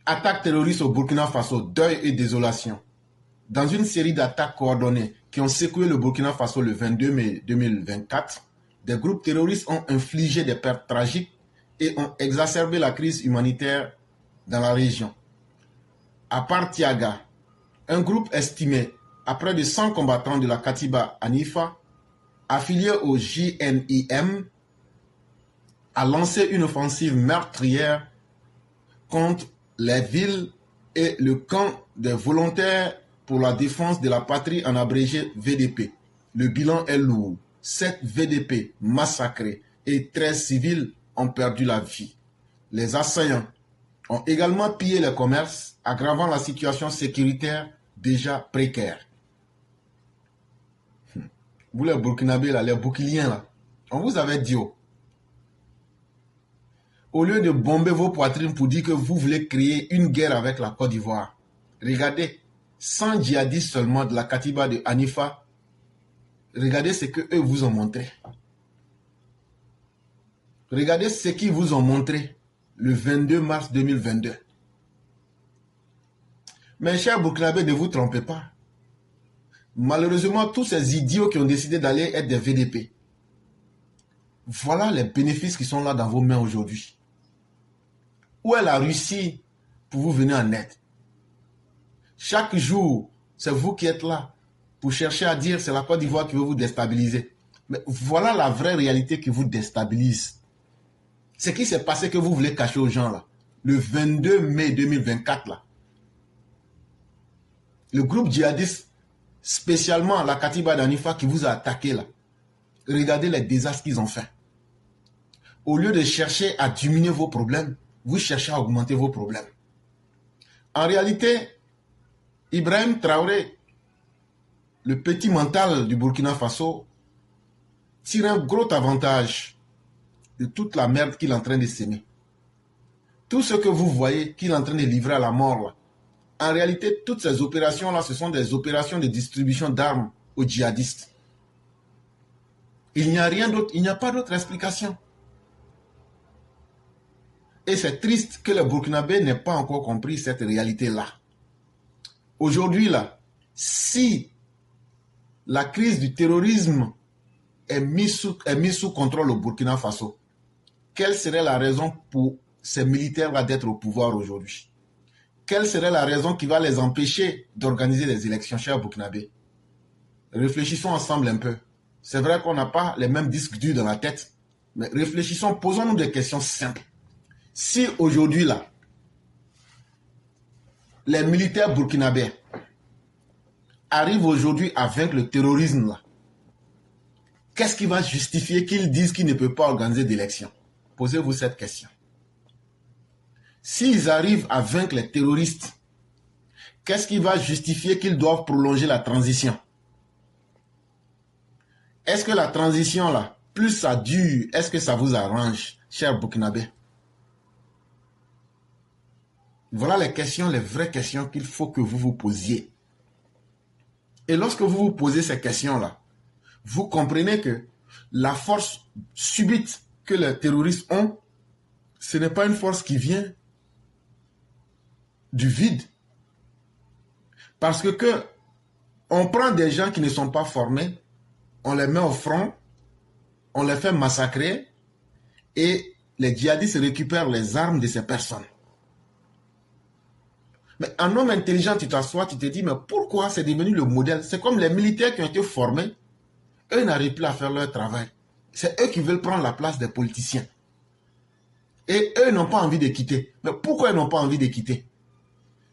Attaque terroriste au Burkina Faso, deuil et désolation. Dans une série d'attaques coordonnées qui ont secoué le Burkina Faso le 22 mai 2024, des groupes terroristes ont infligé des pertes tragiques et ont exacerbé la crise humanitaire dans la région. À part Tiaga, un groupe estimé à près de 100 combattants de la Katiba Hanifa, affiliés au JNIM, a lancé une offensive meurtrière contre les villes et le camp des volontaires pour la défense de la patrie en abrégé VDP. Le bilan est lourd. 7 VDP massacrés et 13 civils ont perdu la vie. Les assaillants ont également pillé les commerces, aggravant la situation sécuritaire déjà précaire. Vous les Burkinabés, là, les Boukiliens, là, on vous avait dit, au lieu de bomber vos poitrines pour dire que vous voulez créer une guerre avec la Côte d'Ivoire, regardez, 100 djihadistes seulement de la Katiba de Hanifa, regardez ce qu'eux vous ont montré. Regardez ce qu'ils vous ont montré le 22 mars 2022. Mes chers Burkinabés, ne vous trompez pas. Malheureusement, tous ces idiots qui ont décidé d'aller être des VDP, voilà les bénéfices qui sont là dans vos mains aujourd'hui. Où est la Russie pour vous venir en aide? Chaque jour, c'est vous qui êtes là pour chercher à dire c'est la Côte d'Ivoire qui veut vous déstabiliser. Mais voilà la vraie réalité qui vous déstabilise. Ce qui s'est passé que vous voulez cacher aux gens là, le 22 mai 2024 là. Le groupe djihadiste, spécialement la Katiba d'Hanifa qui vous a attaqué là, regardez les désastres qu'ils ont fait. Au lieu de chercher à diminuer vos problèmes, vous cherchez à augmenter vos problèmes. En réalité, Ibrahim Traoré, le petit mental du Burkina Faso, tire un gros avantage de toute la merde qu'il est en train de s'aimer. Tout ce que vous voyez qu'il est en train de livrer à la mort, là, en réalité, toutes ces opérations-là, ce sont des opérations de distribution d'armes aux djihadistes. Il n'y a rien d'autre, il n'y a pas d'autre explication. Et c'est triste que les Burkinabés n'aient pas encore compris cette réalité-là. Aujourd'hui, là, si la crise du terrorisme est mise sous contrôle au Burkina Faso, quelle serait la raison pour ces militaires-là d'être au pouvoir aujourd'hui? Quelle serait la raison qui va les empêcher d'organiser des élections, chers Burkinabés? Réfléchissons ensemble un peu. C'est vrai qu'on n'a pas les mêmes disques durs dans la tête, mais réfléchissons, posons-nous des questions simples. Si aujourd'hui, là, les militaires burkinabés arrivent aujourd'hui à vaincre le terrorisme, là, qu'est-ce qui va justifier qu'ils disent qu'ils ne peuvent pas organiser d'élection? Posez-vous cette question. S'ils arrivent à vaincre les terroristes, qu'est-ce qui va justifier qu'ils doivent prolonger la transition? Est-ce que la transition, là, plus ça dure, est-ce que ça vous arrange, chers Burkinabés? Voilà les questions, les vraies questions qu'il faut que vous vous posiez. Et lorsque vous vous posez ces questions-là, vous comprenez que la force subite que les terroristes ont, ce n'est pas une force qui vient du vide. Parce que on prend des gens qui ne sont pas formés, on les met au front, on les fait massacrer et les djihadistes récupèrent les armes de ces personnes. Mais un homme intelligent, tu t'assois, tu te dis, mais pourquoi c'est devenu le modèle? C'est comme les militaires qui ont été formés, eux n'arrivent plus à faire leur travail. C'est eux qui veulent prendre la place des politiciens. Et eux n'ont pas envie de quitter. Mais pourquoi ils n'ont pas envie de quitter?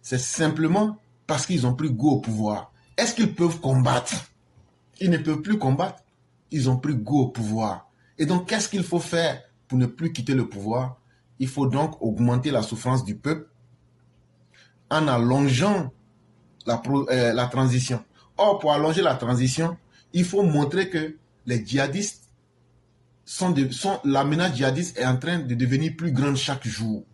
C'est simplement parce qu'ils ont pris goût au pouvoir. Est-ce qu'ils peuvent combattre? Ils ne peuvent plus combattre. Ils ont pris goût au pouvoir. Et donc, qu'est-ce qu'il faut faire pour ne plus quitter le pouvoir? Il faut donc augmenter la souffrance du peuple en allongeant la transition. Or, pour allonger la transition, il faut montrer que les djihadistes la menace djihadiste est en train de devenir plus grande chaque jour.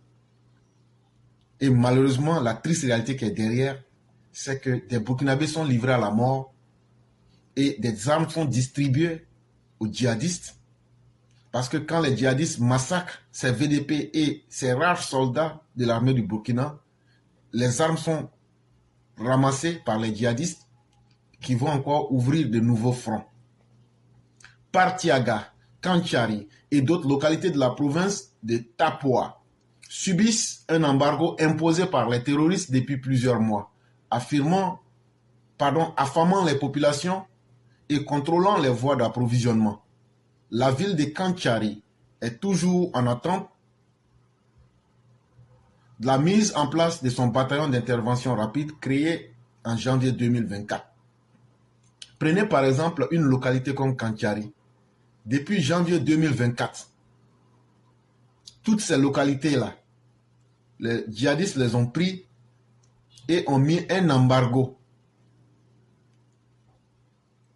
Et malheureusement, la triste réalité qui est derrière, c'est que des Burkinabés sont livrés à la mort et des armes sont distribuées aux djihadistes. Parce que quand les djihadistes massacrent ces VDP et ces rares soldats de l'armée du Burkina, les armes sont ramassées par les djihadistes qui vont encore ouvrir de nouveaux fronts. Partiaga, Kanchari et d'autres localités de la province de Tapua subissent un embargo imposé par les terroristes depuis plusieurs mois, affamant les populations et contrôlant les voies d'approvisionnement. La ville de Kanchari est toujours en attente de la mise en place de son bataillon d'intervention rapide créé en janvier 2024. Prenez par exemple une localité comme Kanchari. Depuis janvier 2024, toutes ces localités-là, les djihadistes les ont pris et ont mis un embargo.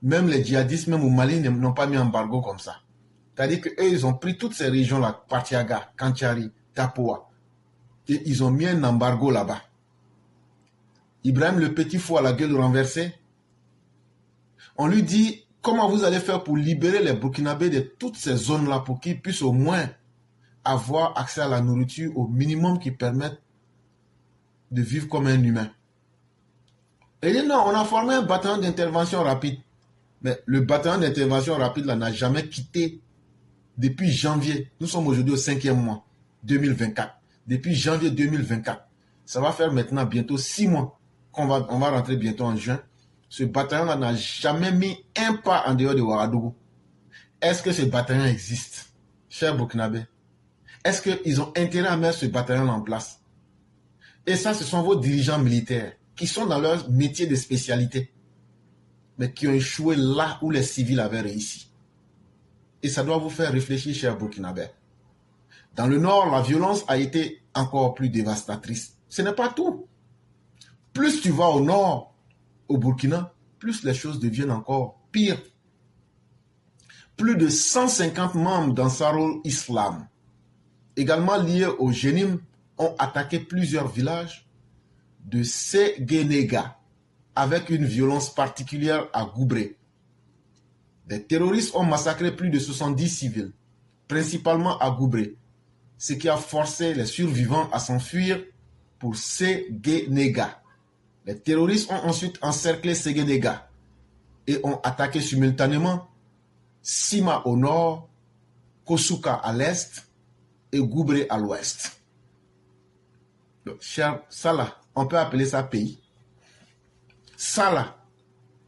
Même les djihadistes, même au Mali, n'ont pas mis un embargo comme ça. C'est-à-dire qu'eux, ils ont pris toutes ces régions-là, Partiaga, Kanchari, Tapua, et ils ont mis un embargo là-bas. Ibrahim le Petit Fou à la gueule renversée, on lui dit, comment vous allez faire pour libérer les Burkinabés de toutes ces zones-là pour qu'ils puissent au moins avoir accès à la nourriture au minimum qui permette de vivre comme un humain. Et il dit non, on a formé un bataillon d'intervention rapide. Mais le bataillon d'intervention rapide là n'a jamais quitté depuis janvier. Nous sommes aujourd'hui au 5e mois 2024. Depuis janvier 2024. Ça va faire maintenant bientôt 6 mois qu'on va rentrer bientôt en juin. Ce bataillon-là n'a jamais mis un pas en dehors de Ouagadougou. Est-ce que ce bataillon existe, chers Burkinabés? Est-ce qu'ils ont intérêt à mettre ce bataillon en place? Et ça, ce sont vos dirigeants militaires qui sont dans leur métier de spécialité, mais qui ont échoué là où les civils avaient réussi. Et ça doit vous faire réfléchir, chers Burkinabés. Dans le nord, la violence a été encore plus dévastatrice. Ce n'est pas tout. Plus tu vas au nord, au Burkina, plus les choses deviennent encore pires. Plus de 150 membres d'Ansarul Islam, également liés au Génim, ont attaqué plusieurs villages de Séguénéga avec une violence particulière à Goubré. Des terroristes ont massacré plus de 70 civils, principalement à Goubré, ce qui a forcé les survivants à s'enfuir pour Séguénéga. Les terroristes ont ensuite encerclé Séguénéga et ont attaqué simultanément Sima au nord, Kosuka à l'est et Goubré à l'ouest. Ça là, on peut appeler ça pays. Ça là,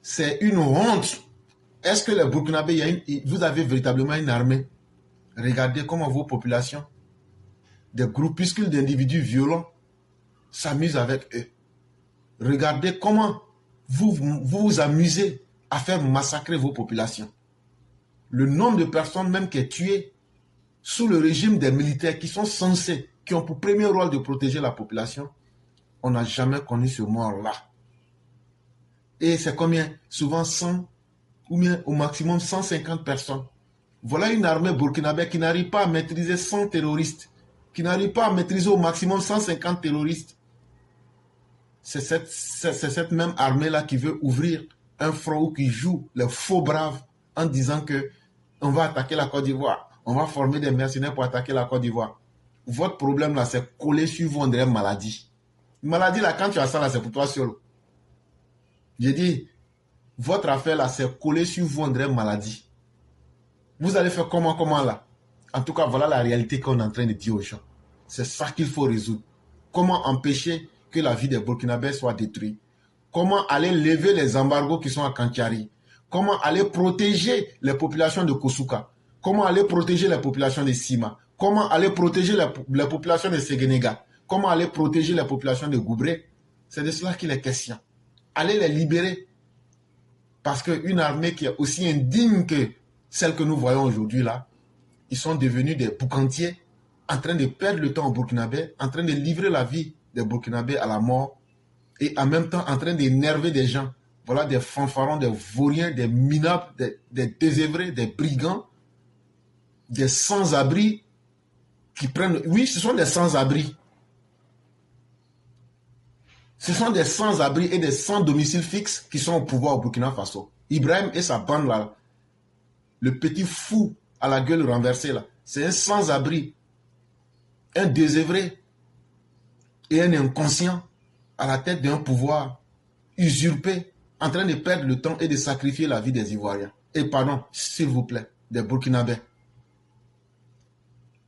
c'est une honte. Est-ce que les Burkinabés, vous avez véritablement une armée? Regardez comment vos populations, des groupuscules d'individus violents, s'amusent avec eux. Regardez comment vous amusez à faire massacrer vos populations. Le nombre de personnes même qui est tué sous le régime des militaires qui sont censés, qui ont pour premier rôle de protéger la population, on n'a jamais connu ce mort-là. Et c'est combien? Souvent 100 ou bien au maximum 150 personnes. Voilà une armée burkinabé qui n'arrive pas à maîtriser 100 terroristes, qui n'arrive pas à maîtriser au maximum 150 terroristes. C'est cette même armée-là qui veut ouvrir un front ou qui joue les faux braves en disant que on va attaquer la Côte d'Ivoire, on va former des mercenaires pour attaquer la Côte d'Ivoire. Votre problème là, c'est coller sur vous une maladie. Une maladie là, quand tu as ça là, c'est pour toi seul. J'ai dit, votre affaire là, c'est coller sur vous une maladie. Vous allez faire comment là? En tout cas, voilà la réalité qu'on est en train de dire aux gens. C'est ça qu'il faut résoudre. Comment empêcher que la vie des Burkinabés soit détruite? Comment aller lever les embargos qui sont à Kanchari? Comment aller protéger les populations de Kosuka? Comment aller protéger les populations de Sima? Comment aller protéger les populations de Séguénéga? Comment aller protéger les populations de Goubré? C'est de cela qu'il est question. Allez les libérer. Parce qu'une armée qui est aussi indigne que celle que nous voyons aujourd'hui là, ils sont devenus des boucantiers, en train de perdre le temps au Burkinabé, en train de livrer la vie des Burkinabés à la mort, et en même temps en train d'énerver des gens. Voilà des fanfarons, des vauriens, des minables, des désœuvrés, des brigands, des sans-abri qui prennent... Oui, ce sont des sans-abri. Ce sont des sans-abri et des sans-domicile fixe qui sont au pouvoir au Burkina Faso. Ibrahim et sa bande là, le petit fou à la gueule renversée là, c'est un sans-abri, un désœuvré et un inconscient à la tête d'un pouvoir usurpé, en train de perdre le temps et de sacrifier la vie des Ivoiriens. Et pardon, s'il vous plaît, des Burkinabés.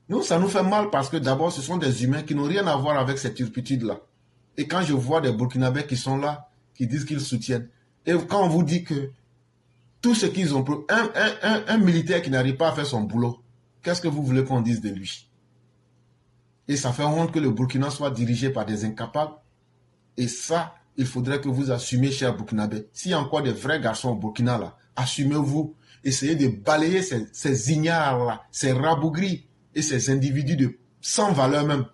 Nous, ça nous fait mal parce que d'abord, ce sont des humains qui n'ont rien à voir avec cette turpitude-là. Et quand je vois des Burkinabés qui sont là, qui disent qu'ils soutiennent, et quand on vous dit que tout ce qu'ils ont... Un militaire qui n'arrive pas à faire son boulot, qu'est-ce que vous voulez qu'on dise de lui? Et ça fait honte que le Burkina soit dirigé par des incapables. Et ça, il faudrait que vous assumiez, chers Burkinabés. S'il y a encore des vrais garçons au Burkina, là, assumez-vous. Essayez de balayer ces ignares-là, ces rabougris et ces individus sans valeur même.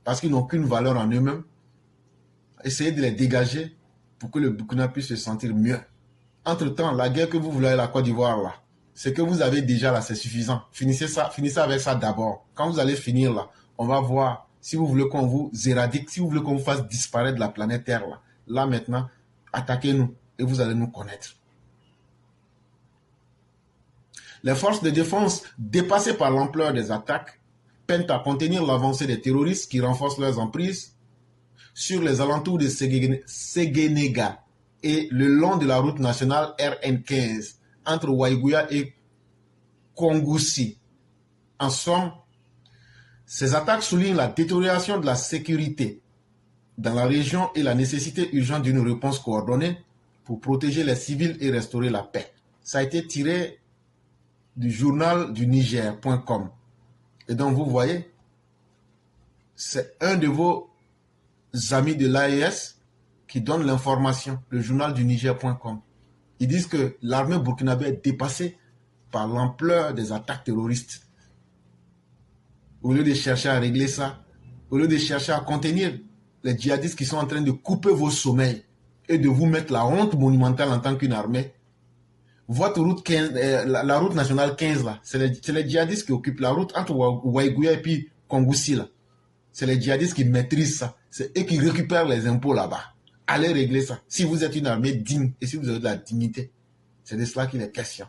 Parce qu'ils n'ont qu'une valeur en eux-mêmes. Essayez de les dégager pour que le Burkina puisse se sentir mieux. Entre-temps, la guerre que vous voulez à la Côte d'Ivoire, là, ce que vous avez déjà là, c'est suffisant. Finissez avec ça d'abord. Quand vous allez finir là, on va voir si vous voulez qu'on vous éradique, si vous voulez qu'on vous fasse disparaître de la planète Terre là. Là maintenant, attaquez-nous et vous allez nous connaître. Les forces de défense, dépassées par l'ampleur des attaques, peinent à contenir l'avancée des terroristes qui renforcent leurs emprises sur les alentours de Séguénéga et le long de la route nationale RN15 entre Waïgouya et Kongoussi. En somme, ces attaques soulignent la détérioration de la sécurité dans la région et la nécessité urgente d'une réponse coordonnée pour protéger les civils et restaurer la paix. Ça a été tiré du journal du Niger.com. Et donc vous voyez, c'est un de vos amis de l'AES qui donne l'information, le journal du Niger.com. Ils disent que l'armée burkinabé est dépassée par l'ampleur des attaques terroristes. Au lieu de chercher à régler ça, au lieu de chercher à contenir les djihadistes qui sont en train de couper vos sommeils et de vous mettre la honte monumentale en tant qu'une armée, votre route 15, la route nationale 15, là, c'est les djihadistes qui occupent la route entre Waïgouya et puis Kongoussi, là. C'est les djihadistes qui maîtrisent ça. C'est eux qui récupèrent les impôts là-bas. Allez régler ça. Si vous êtes une armée digne et si vous avez de la dignité, c'est de cela qu'il est question.